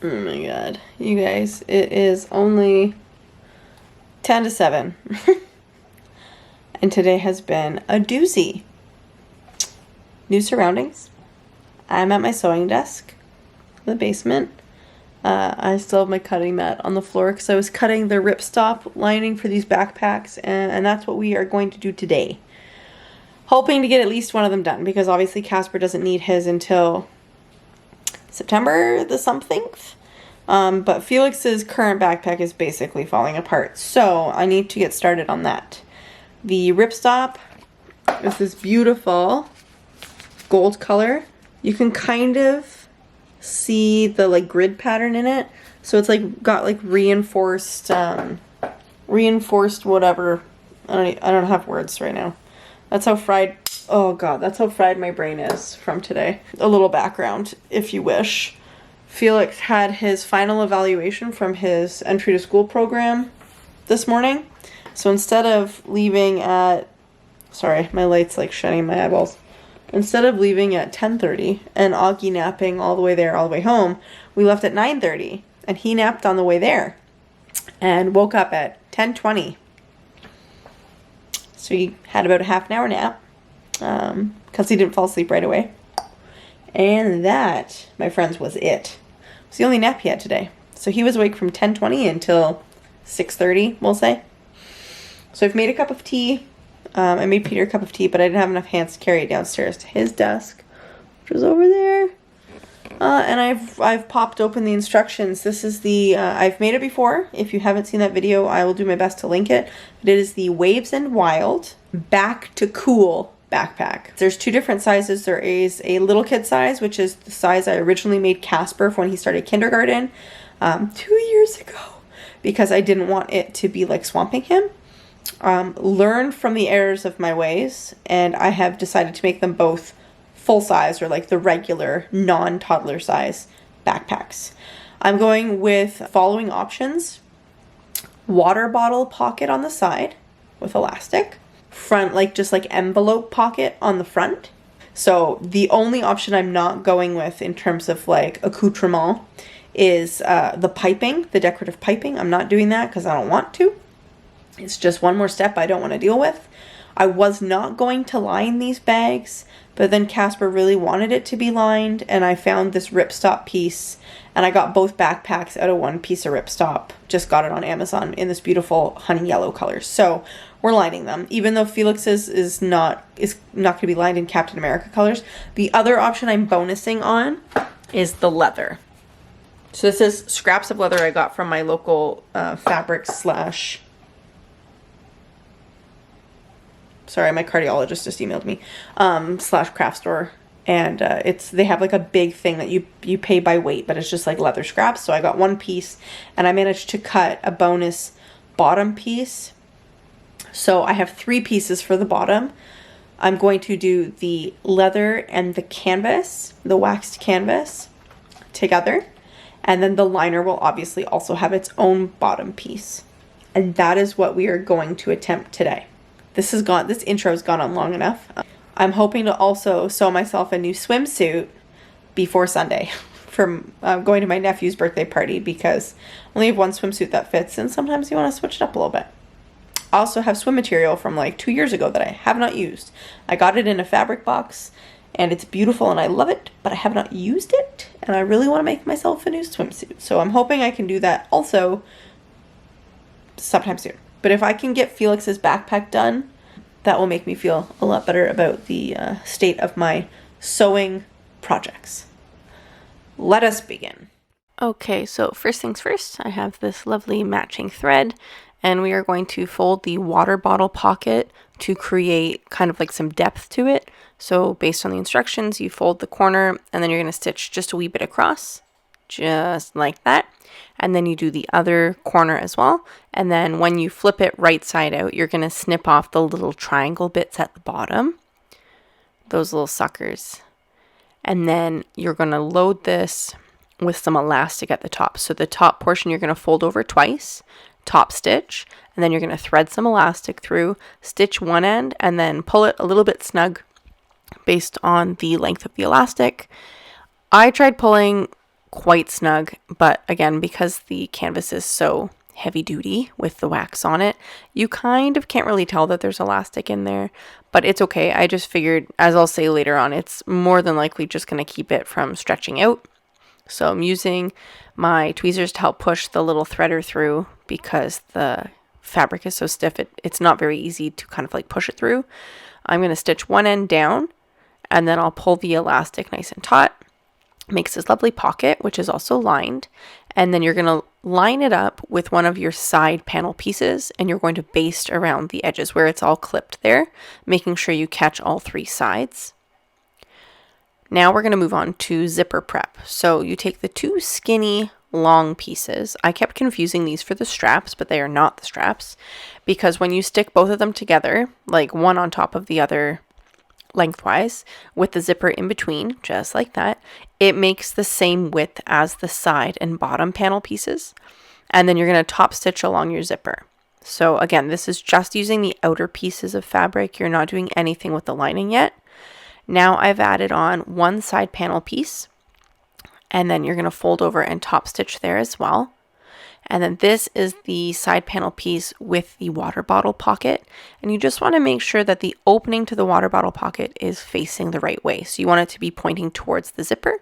Oh my god. You guys, it is only 10 to 7. And today has been a doozy. New surroundings. I'm at my sewing desk in the basement. I still have my cutting mat on the floor because I was cutting the ripstop lining for these backpacks, and that's what we are going to do today. Hoping to get at least one of them done because obviously Casper doesn't need his until September the something. But Felix's current backpack is basically falling apart, so I need to get started on that. The ripstop is this beautiful gold color. You can kind of see the like grid pattern in it, so it's like got like reinforced whatever. I don't have words right now. That's how fried. Oh god, that's how fried my brain is from today. A little background, if you wish. Felix had his final evaluation from his entry to school program this morning. So instead of leaving at, sorry, my light's like shining in my eyeballs. Instead of leaving at 10:30 and Augie napping all the way there, all the way home, we left at 9:30 and he napped on the way there and woke up at 10:20. So he had about a half an hour nap because he didn't fall asleep right away. And that, my friends, was it. It was the only nap he had today. So he was awake from 10:20 until 6:30, we'll say. So I've made a cup of tea. I made Peter a cup of tea, but I didn't have enough hands to carry it downstairs to his desk, which was over there. And I've popped open the instructions. This is the, I've made it before. If you haven't seen that video, I will do my best to link it. But it is the Waves and Wild Back to Cool backpack. There's two different sizes. There is a little kid size, which is the size I originally made Casper for when he started kindergarten 2 years ago, because I didn't want it to be like swamping him. Learned from the errors of my ways, and I have decided to make them both full size, or like the regular non-toddler size backpacks. I'm going with following options: water bottle pocket on the side with elastic, front like just like envelope pocket on the front. So the only option I'm not going with in terms of like accoutrement is the piping, the decorative piping. I'm not doing that because I don't want to. It's just one more step I don't want to deal with. I was not going to line these bags, but then Casper really wanted it to be lined, and I found this ripstop piece, and I got both backpacks out of one piece of ripstop. Just got it on Amazon in this beautiful honey yellow color. So we're lining them, even though Felix's is not going to be lined in Captain America colors. The other option I'm bonusing on is the leather. So this is scraps of leather I got from my local fabric slash... Sorry, my cardiologist just emailed me, slash craft store. And they have like a big thing that you pay by weight, but it's just like leather scraps. So I got one piece, and I managed to cut a bonus bottom piece. So I have 3 pieces for the bottom. I'm going to do the leather and the canvas, the waxed canvas, together. And then the liner will obviously also have its own bottom piece. And that is what we are going to attempt today. This intro has gone on long enough. I'm hoping to also sew myself a new swimsuit before Sunday from going to my nephew's birthday party, because I only have one swimsuit that fits, and sometimes you want to switch it up a little bit. I also have swim material from like 2 years ago that I have not used. I got it in a fabric box, and it's beautiful and I love it, but I have not used it, and I really want to make myself a new swimsuit. So I'm hoping I can do that also sometime soon. But if I can get Felix's backpack done, that will make me feel a lot better about the state of my sewing projects. Let us begin. Okay, so first things first, I have this lovely matching thread, and we are going to fold the water bottle pocket to create kind of like some depth to it. So based on the instructions, you fold the corner, and then you're going to stitch just a wee bit across, just like that. And then you do the other corner as well. And then when you flip it right side out, you're going to snip off the little triangle bits at the bottom, those little suckers. And then you're going to load this with some elastic at the top. So the top portion you're going to fold over twice, top stitch, and then you're going to thread some elastic through, stitch one end, and then pull it a little bit snug based on the length of the elastic. I tried pulling quite snug, but again, because the canvas is so heavy duty with the wax on it, you kind of can't really tell that there's elastic in there, but it's okay. I just figured, as I'll say later on, it's more than likely just going to keep it from stretching out. So I'm using my tweezers to help push the little threader through because the fabric is so stiff, it's not very easy to kind of like push it through. I'm going to stitch one end down, and then I'll pull the elastic nice and taut. Makes this lovely pocket, which is also lined, and then you're going to line it up with one of your side panel pieces, and you're going to baste around the edges where it's all clipped there, making sure you catch all 3 sides. Now we're going to move on to zipper prep. So you take the 2 skinny long pieces. I kept confusing these for the straps, but they are not the straps, because when you stick both of them together, like one on top of the other lengthwise with the zipper in between, just like that, it makes the same width as the side and bottom panel pieces. And then you're going to top stitch along your zipper. So again, this is just using the outer pieces of fabric. You're not doing anything with the lining yet. Now I've added on one side panel piece, and then you're going to fold over and top stitch there as well. And then this is the side panel piece with the water bottle pocket. And you just want to make sure that the opening to the water bottle pocket is facing the right way. So you want it to be pointing towards the zipper.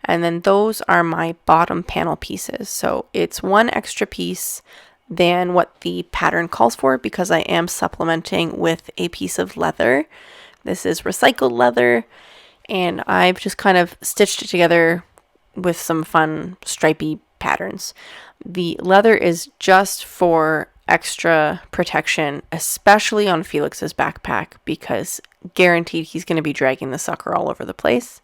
And then those are my bottom panel pieces. So it's one extra piece than what the pattern calls for because I am supplementing with a piece of leather. This is recycled leather, and I've just kind of stitched it together with some fun stripy patterns. The leather is just for extra protection, especially on Felix's backpack, because guaranteed he's going to be dragging the sucker all over the place.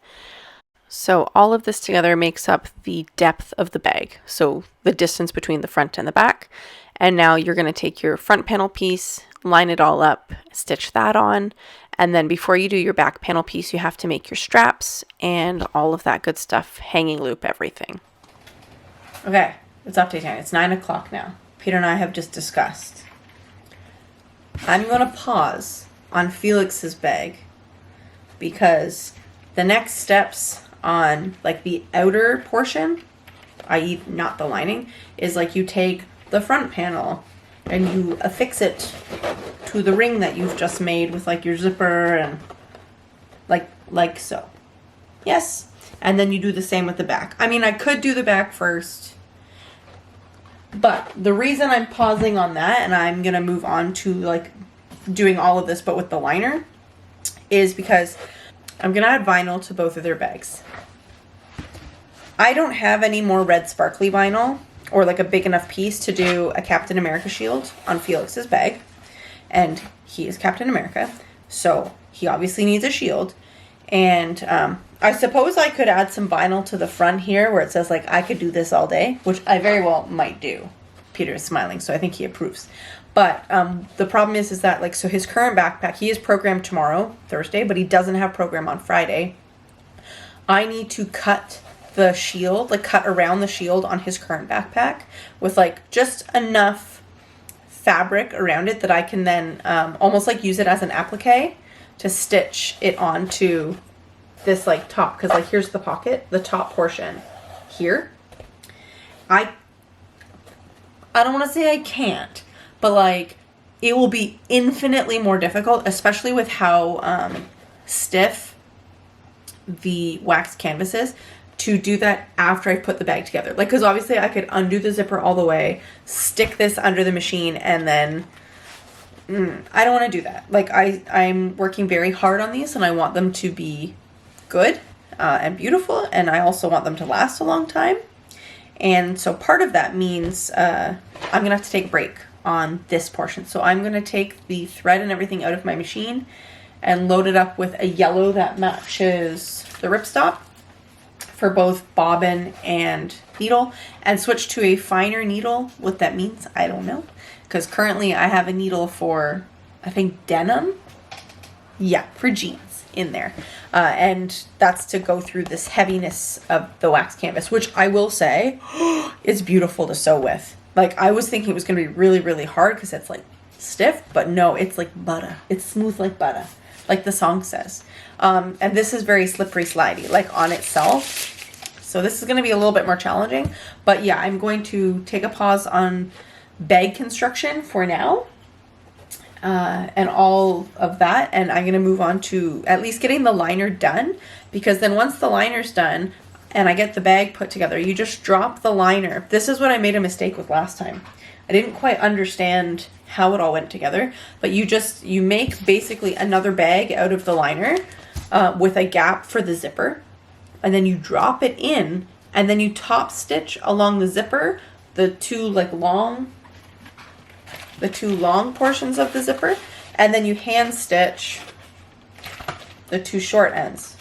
So all of this together makes up the depth of the bag, so the distance between the front and the back. And now you're going to take your front panel piece, line it all up, stitch that on, and then before you do your back panel piece, you have to make your straps and all of that good stuff, hanging loop, everything. Okay, it's update time. It's 9 o'clock now. Peter and I have just discussed. I'm going to pause on Felix's bag because the next steps on like the outer portion, i.e. not the lining, is like you take the front panel and you affix it to the ring that you've just made with like your zipper and like so. Yes. And then you do the same with the back. I mean, I could do the back first, but the reason I'm pausing on that and I'm going to move on to like doing all of this but with the liner is because I'm going to add vinyl to both of their bags. I don't have any more red sparkly vinyl or like a big enough piece to do a Captain America shield on Felix's bag. And he is Captain America, so he obviously needs a shield. And I suppose I could add some vinyl to the front here where it says like I could do this all day, which I very well might do. Peter is smiling, so I think he approves. But the problem is that like, so his current backpack, he is programmed tomorrow, Thursday, but he doesn't have program on Friday. I need to cut the shield, like cut around the shield on his current backpack with like just enough fabric around it that I can then almost like use it as an applique to stitch it onto this like top, because like here's the pocket, the top portion here. I don't want to say I can't, but like it will be infinitely more difficult, especially with how stiff the wax canvas is, to do that after I put the bag together. Like, because obviously I could undo the zipper all the way, stick this under the machine, and then I don't want to do that. Like, I'm working very hard on these, and I want them to be good and beautiful, and I also want them to last a long time. And so part of that means I'm going to have to take a break on this portion. So I'm going to take the thread and everything out of my machine and load it up with a yellow that matches the ripstop for both bobbin and needle, and switch to a finer needle. What that means, I don't know, because currently I have a needle for, I think, denim. Yeah, for jeans in there. And that's to go through this heaviness of the wax canvas, which I will say is beautiful to sew with. Like, I was thinking it was going to be really, really hard because it's like stiff, but no, it's like butter. It's smooth like butter, like the song says. And this is very slippery slidey, like on itself. So this is going to be a little bit more challenging, but yeah, I'm going to take a pause on bag construction for now, and all of that, and I'm going to move on to at least getting the liner done, because then once the liner's done and I get the bag put together, you just drop the liner. This is what I made a mistake with last time. I didn't quite understand how it all went together, but you make basically another bag out of the liner with a gap for the zipper, and then you drop it in, and then you top stitch along the zipper the two long portions of the zipper, and then you hand stitch the two short ends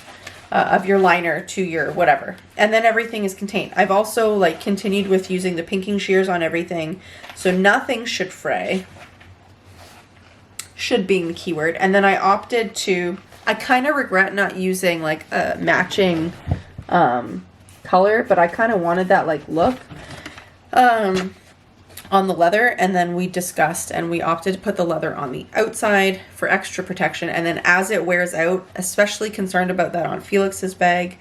of your liner to your whatever, and then everything is contained. I've also continued with using the pinking shears on everything, so nothing should fray, should being the keyword. And then I opted to, I kind of regret not using a matching color, but I kind of wanted that look on the leather, and then we discussed and we opted to put the leather on the outside for extra protection, and then as it wears out, especially concerned about that on Feliks's bag,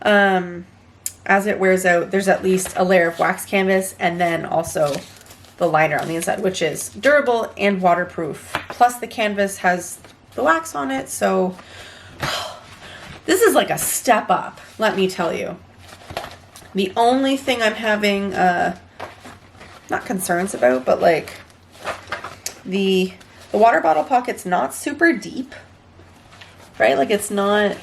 as it wears out, there's at least a layer of wax canvas and then also the liner on the inside, which is durable and waterproof, plus the canvas has the wax on it. So this is a step up, let me tell you. The only thing I'm having not concerns about, but the water bottle pocket's not super deep, right? It's not,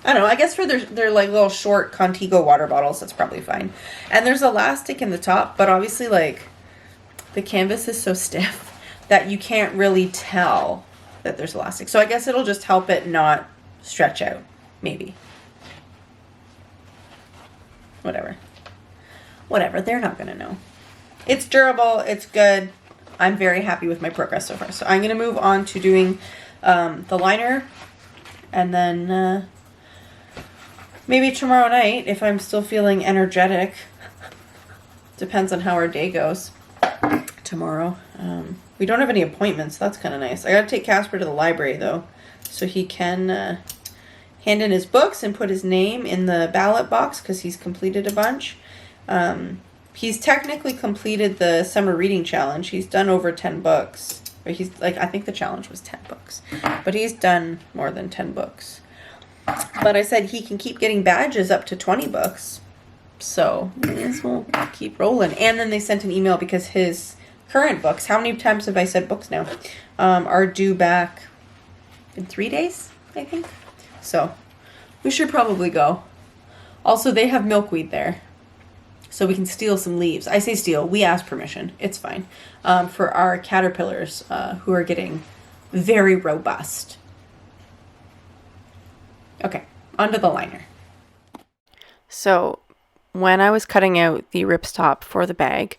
I don't know, I guess for their little short Contigo water bottles, that's probably fine. And there's elastic in the top, but obviously the canvas is so stiff that you can't really tell that there's elastic. So I guess it'll just help it not stretch out, maybe. Whatever, they're not gonna know. It's durable, it's good. I'm very happy with my progress so far. So I'm gonna move on to doing the liner, and then maybe tomorrow night, if I'm still feeling energetic, depends on how our day goes tomorrow. We don't have any appointments, so that's kind of nice. I gotta take Casper to the library though, so he can hand in his books and put his name in the ballot box, because he's completed a bunch. He's technically completed the summer reading challenge. He's done over 10 books. Or he's I think the challenge was 10 books, but he's done more than 10 books. But I said he can keep getting badges up to 20 books. So may as well keep rolling. And then they sent an email because his current books, how many times have I said books now, are due back in 3 days, I think. So we should probably go. Also, they have milkweed there, so we can steal some leaves. I say steal, we ask permission. It's fine. For our caterpillars who are getting very robust. Okay, onto the liner. So when I was cutting out the ripstop for the bag,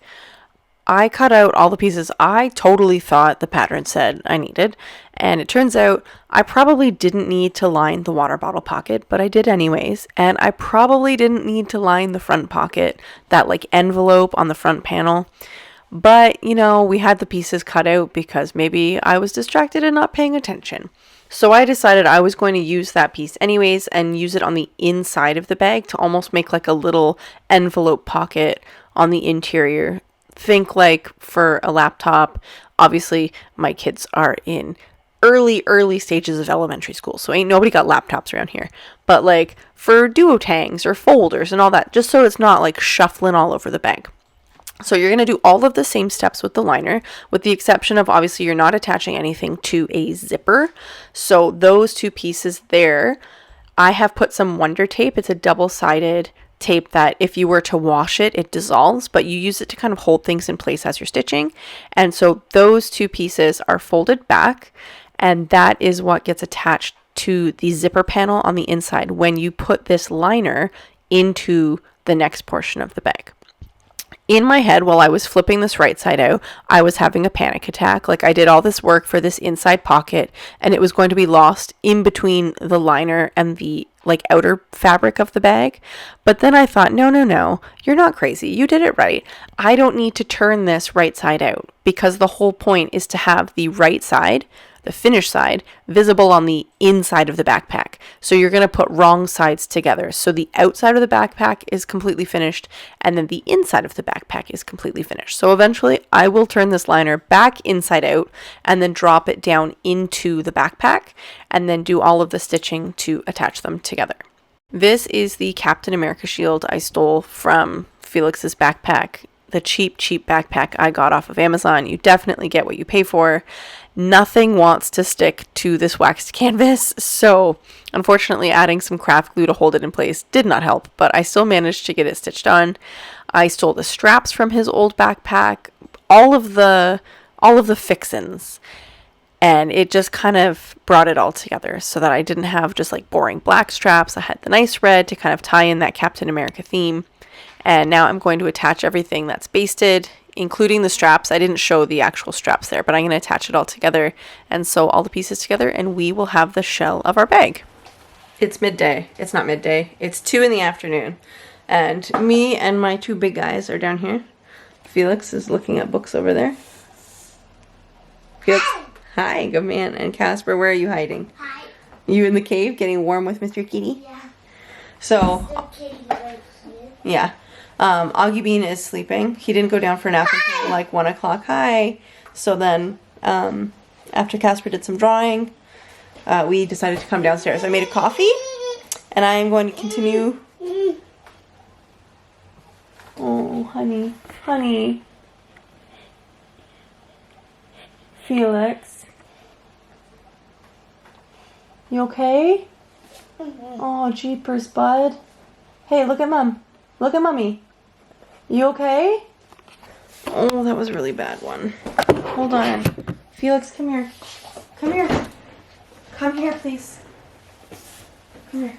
I cut out all the pieces I totally thought the pattern said I needed, and it turns out I probably didn't need to line the water bottle pocket, but I did anyways, and I probably didn't need to line the front pocket, that envelope on the front panel, but we had the pieces cut out because maybe I was distracted and not paying attention. So I decided I was going to use that piece anyways and use it on the inside of the bag to almost make a little envelope pocket on the interior. Think for a laptop. Obviously, my kids are in early stages of elementary school, so ain't nobody got laptops around here. But for duotangs or folders and all that, just so it's not shuffling all over the bag. So you're going to do all of the same steps with the liner, with the exception of obviously you're not attaching anything to a zipper. So those two pieces there, I have put some Wonder Tape. It's a double-sided tape that if you were to wash it, it dissolves, but you use it to kind of hold things in place as you're stitching. And so those two pieces are folded back, and that is what gets attached to the zipper panel on the inside when you put this liner into the next portion of the bag. In my head, while I was flipping this right side out, I was having a panic attack. I did all this work for this inside pocket, and it was going to be lost in between the liner and the outer fabric of the bag. But then I thought, no, you're not crazy. You did it right. I don't need to turn this right side out, because the whole point is to have the right side the finished side, visible on the inside of the backpack. So you're going to put wrong sides together. So the outside of the backpack is completely finished, and then the inside of the backpack is completely finished. So eventually I will turn this liner back inside out and then drop it down into the backpack and then do all of the stitching to attach them together. This is the Captain America shield I stole from Feliks's backpack. The cheap backpack I got off of Amazon. You definitely get what you pay for. Nothing wants to stick to this waxed canvas, so unfortunately adding some craft glue to hold it in place did not help, but I still managed to get it stitched on. I stole the straps from his old backpack, all of the fixins, and it just kind of brought it all together so that I didn't have just like boring black straps. I had the nice red to kind of tie in that Captain America theme. And now I'm going to attach everything that's basted, including the straps. I didn't show the actual straps there, but I'm going to attach it all together and sew all the pieces together, and we will have the shell of our bag. It's midday. It's not midday. It's 2 in the afternoon. And me and my 2 big guys are down here. Feliks is looking at books over there. Feliks. Hi, good man. And Casper, where are you hiding? Hi. You in the cave getting warm with Mr. Kitty? Yeah. So, Kitty right here. yeah. Augie Bean is sleeping. He didn't go down for a nap until like 1 o'clock. Hi. So then, after Casper did some drawing, we decided to come downstairs. I made a coffee, and I am going to continue. Oh, honey, honey. Feliks. You okay? Oh, jeepers, bud. Hey, look at Mom. Look at Mommy. You okay? Oh, that was a really bad one. Hold on. Feliks, come here. Come here. Come here, please. Come here.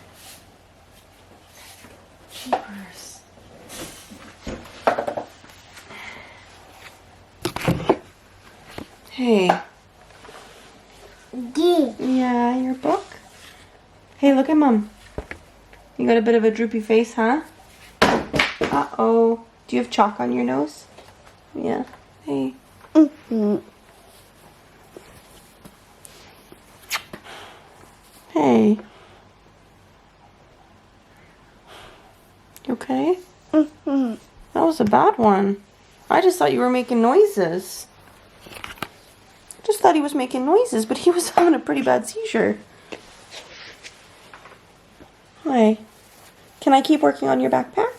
Jeepers. Hey. Yeah, your book? Hey, look at Mom. You got a bit of a droopy face, huh? Uh-oh. Do you have chalk on your nose? Yeah. Hey. Hey. You okay? That was a bad one. I just thought you were making noises. Just thought he was making noises, but he was having a pretty bad seizure. Hi. Can I keep working on your backpack?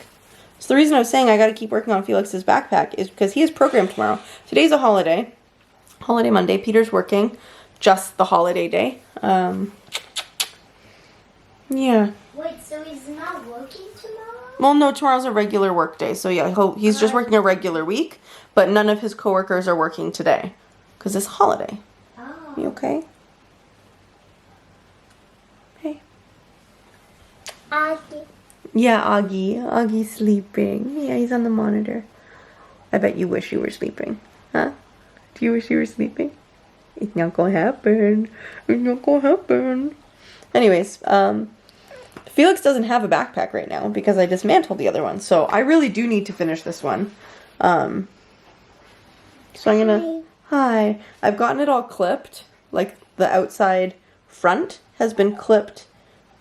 So the reason I was saying I got to keep working on Feliks's backpack is because he has program tomorrow. Today's a holiday. Holiday Monday. Peter's working just the holiday day. Yeah. Wait, so he's not working tomorrow? Well, no, tomorrow's a regular work day. So yeah, he's just working a regular week, but none of his coworkers are working today because it's a holiday. Oh. You okay? Hey. Augie. Yeah, Augie. Augie's sleeping. Yeah, he's on the monitor. I bet you wish you were sleeping. Huh? Do you wish you were sleeping? It's not gonna happen. It's not gonna happen. Anyways, Feliks doesn't have a backpack right now because I dismantled the other one. So I really do need to finish this one. So I'm gonna... Hi. I've gotten it all clipped. Like the outside front has been clipped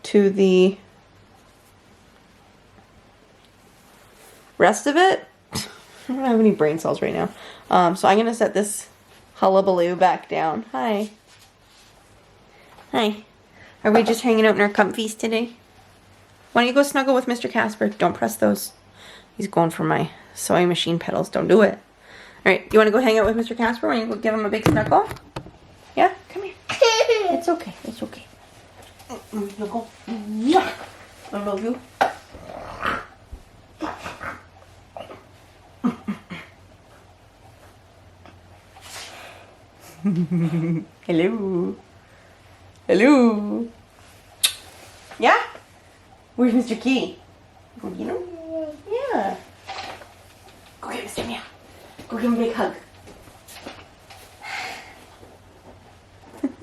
to the... rest of it, I don't have any brain cells right now. So I'm going to set this hullabaloo back down. Hi. Hi. Are we just hanging out in our comfies today? Why don't you go snuggle with Mr. Casper? Don't press those. He's going for my sewing machine pedals. Don't do it. Alright, you want to go hang out with Mr. Casper? Want to go give him a big snuggle? Yeah? Come here. It's okay. It's okay. Snuggle. I love you. Hello. Hello. Yeah? Where's Mr. Key? Go get him? Yeah. Go get Mr. Meow. Go give him a big hug. That's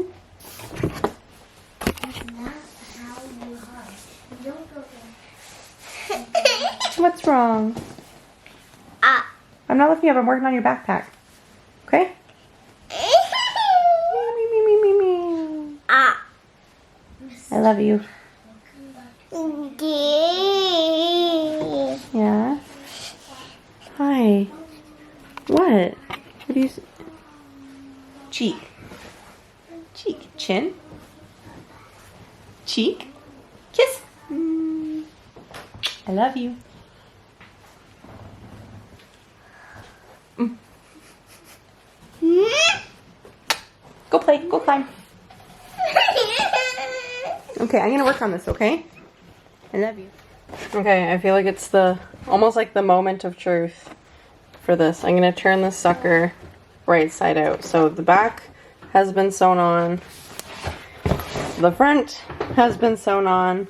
not how you hug. You don't go there. What's wrong? I'm not looking up. I'm working on your backpack. Okay? Me, me, me, me, me, love you. Yeah? Hi. What? What do you... Cheek. Cheek. Chin. Cheek. Kiss. I love you. Go play. Go climb. Okay, I'm gonna work on this, okay? I love you. Okay, I feel like it's almost like the moment of truth for this. I'm gonna turn this sucker right side out. So the back has been sewn on. The front has been sewn on.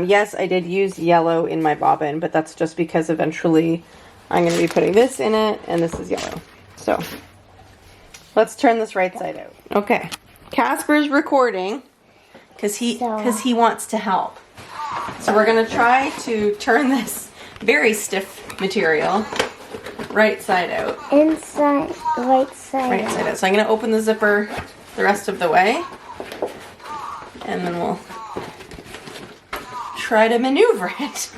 Yes, I did use yellow in my bobbin, but that's just because eventually I'm gonna be putting this in it, and this is yellow. So let's turn this right side out. Okay, Casper's recording because he wants to help. So we're gonna try to turn this very stiff material right side out. Inside, right side. Right side out. So I'm gonna open the zipper the rest of the way, and then we'll try to maneuver it.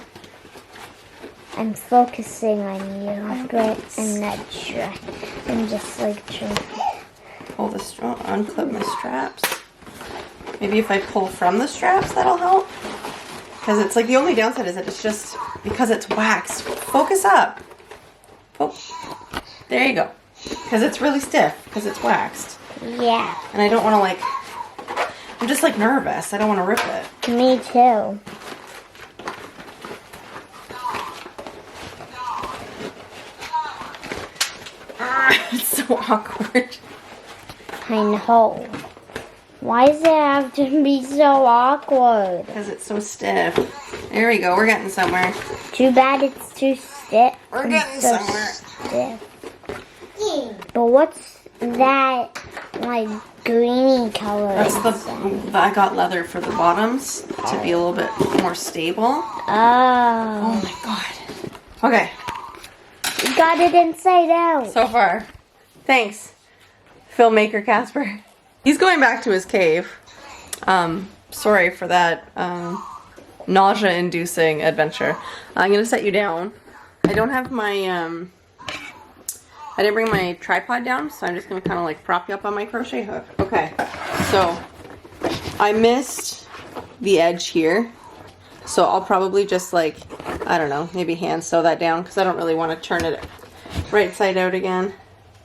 I'm focusing on you, but I'm not sure. I'm just like trying to Pull the unclip my straps. Maybe if I pull from the straps, that'll help. Because it's like the only downside is that it's just because it's waxed. Focus up. There you go. Because it's really stiff because it's waxed. Yeah. And I don't want to like. I'm just like nervous. I don't want to rip it. Me too. It's so awkward. I know. Why does it have to be so awkward? Because it's so stiff. There we go. We're getting somewhere. Too bad it's too stiff. We're getting somewhere. Stiff. But what's that, like, greeny color? That's I got leather for the bottoms to be a little bit more stable. Oh. Oh my god. Okay. You got it inside out. So far. Thanks, filmmaker Casper. He's going back to his cave. Sorry for that nausea-inducing adventure. I'm gonna set you down. I don't have my I didn't bring my tripod down, so I'm just gonna kind of like prop you up on my crochet hook. Okay, so I missed the edge here, so I'll probably just like, I don't know, maybe hand sew that down because I don't really want to turn it right side out again.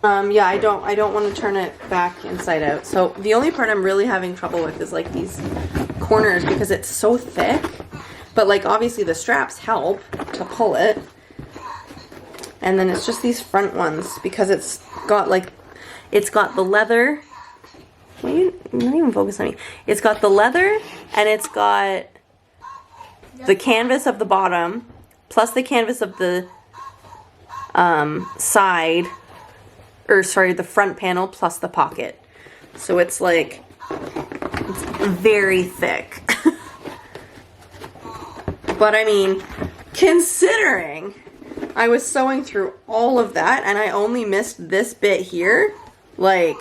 Yeah, I don't want to turn it back inside out. So the only part I'm really having trouble with is like these corners because it's so thick. But like obviously the straps help to pull it. And then it's just these front ones because it's got the leather. You're not even focus on me. It's got the leather and it's got the canvas of the bottom plus the canvas of the side. Or sorry, the front panel plus the pocket. So it's like, it's very thick. But I mean, considering I was sewing through all of that and I only missed this bit here, like,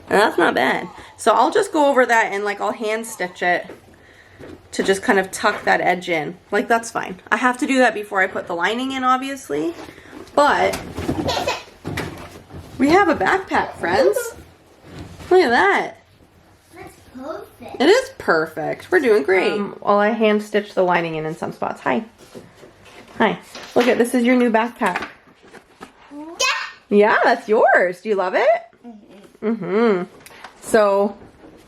that's not bad. So I'll just go over that and like I'll hand stitch it to just kind of tuck that edge in. Like, that's fine. I have to do that before I put the lining in, obviously. But we have a backpack, friends. Look at that. That's perfect. It is perfect. We're doing great. Well, I hand stitched the lining in some spots. Hi. Hi. Look at this is your new backpack. Yeah, that's yours. Do you love it? Mm-hmm. So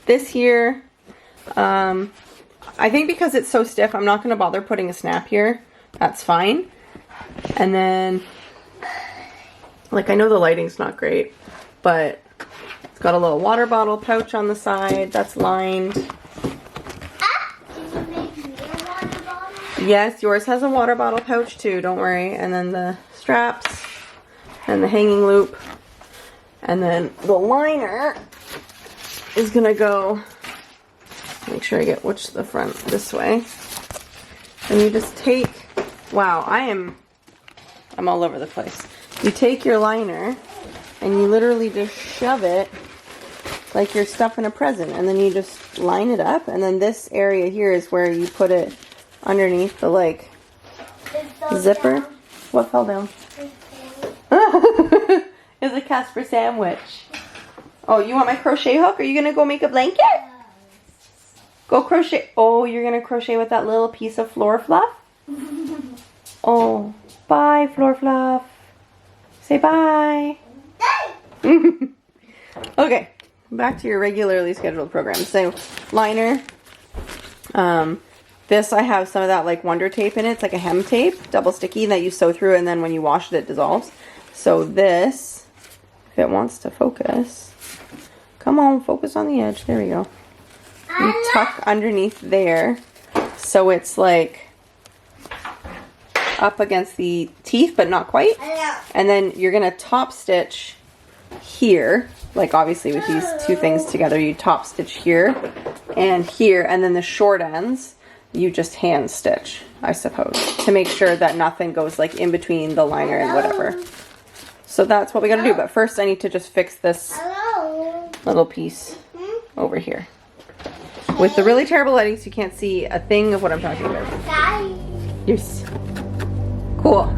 this here, I think because it's so stiff, I'm not going to bother putting a snap here. That's fine. And then, like, I know the lighting's not great, but it's got a little water bottle pouch on the side that's lined. Did you make me a water bottle? Yes, yours has a water bottle pouch too, don't worry. And then the straps and the hanging loop. And then the liner is gonna go, make sure I get the front this way. And you just take, wow, I'm all over the place. You take your liner and you literally just shove it like you're stuffing a present, and then you just line it up, and then this area here is where you put it underneath the like zipper. Down. What fell down? It's a Casper sandwich. Oh, you want my crochet hook? Are you gonna go make a blanket? Go crochet. Oh, you're gonna crochet with that little piece of floor fluff? Oh, bye, floor fluff. Say bye. Okay, back to your regularly scheduled program. So, liner. This, I have some of that like Wonder Tape in it. It's like a hem tape, double sticky, that you sew through, and then when you wash it, it dissolves. So this, if it wants to focus, come on, focus on the edge. There we go. You tuck underneath there, so it's like up against the teeth, but not quite. And then you're gonna top stitch here, like obviously with these two things together, you top stitch here, and then the short ends, you just hand stitch, I suppose, to make sure that nothing goes like in between the liner and whatever. So that's what we gotta do, but first I need to just fix this little piece over here. With the really terrible lighting, so you can't see a thing of what I'm talking about. Yes. Cool.